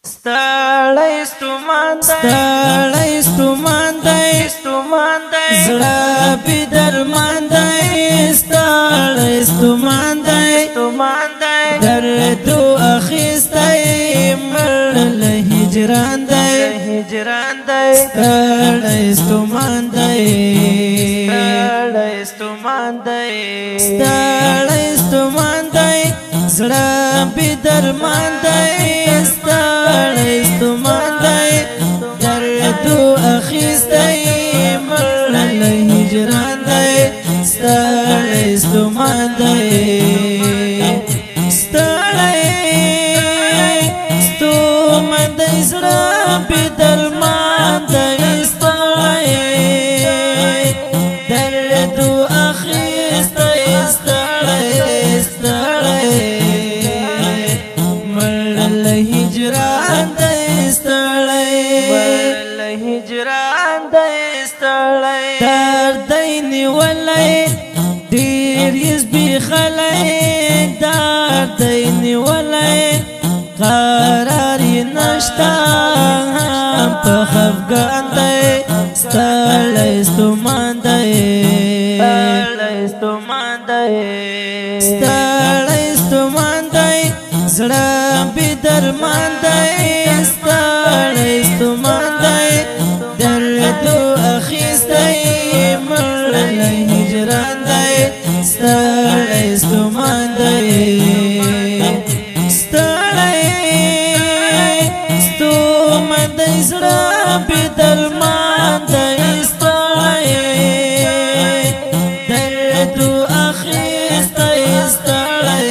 ستړی ستومان دی زړه بې درمان دی ستړی ستومان دی درد اخیستی مړ له هجران دی ستړی ستومان دی زړه بې درمان دی ستړی ستومان دی درد اخیستی مړ له هجران دی ستړی ستومان دی زړه بې درمان دی ستړی درد اخیستی ستړی مړ له هجران دی ستړی درد دی نیولی ډېر یې زبېښلی درد دی نیولی قرار یې نشته هم په خفګان دی ستړی ستومان دی زړه بې درمان دی ستړی ستومان دی درد اخیستی مړ له هجران دی ستړی ستومان دی زړه بې درمان دی ستړی درد اخیستی ستړی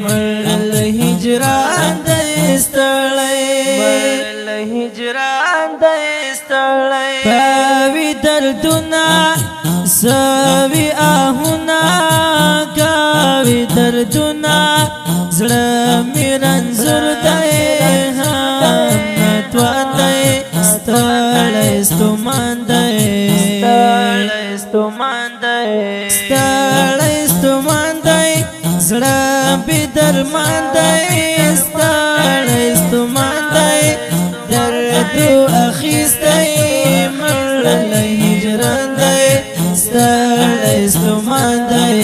مړ له هجران دی ستړی کوي دردونه سوي آهونه کوي دردونه زړه مې رنځور دی هم ناتوان دی ستړی ستومان دی زړه بې درمان دی ستړی ستومان دی درد اخیستی مړ له هجران دی ستړی ستومان دی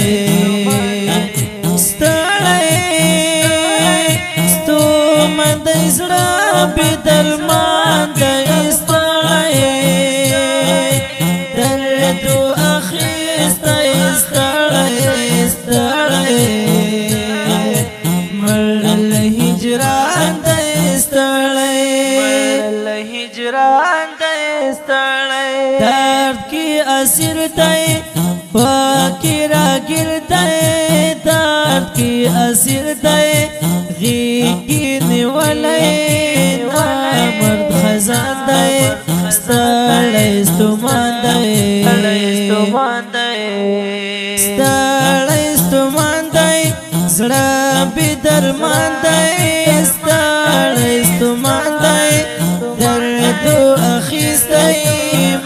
زړه بې درمان دی ستړی درد اخیستی ستړی مړ له هجران دی ستړی درد کی اسیر دی پاکی راگیر دی درد کی اسیر دی غیگی نیولی نامرد خزان دی ستړی ستومان دی زړه بې درمان دی ستړی ستومان دی درد اخیستی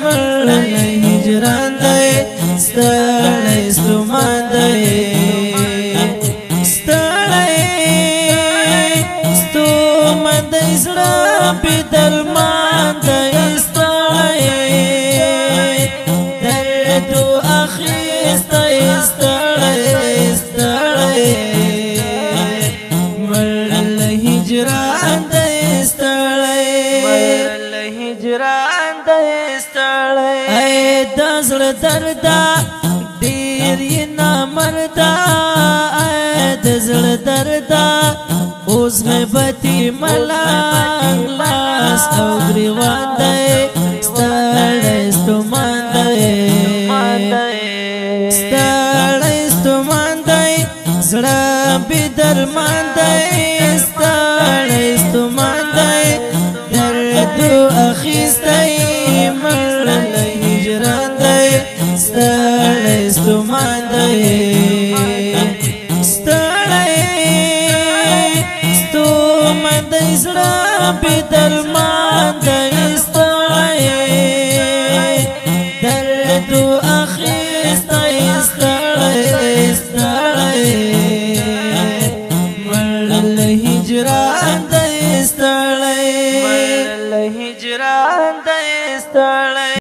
مړ له هجران دی ستړی ستومان دی زړه بې درمان دی ستړی درد اخیستی ستړی مړ له هجران دی ستړی ای د زړه درده ډېر یې نامرده ای د زړه درده اوس غیبتي ملنګ لاس او ګریوان دی ستړی ستومان دی زړه بې درمان دی ستړی ستومان دی درد اخیستی مړ له هجران دی ستړی ستومان دی زړه بې درمان دی ستړی درد اخیستی ستړی هجران د استړی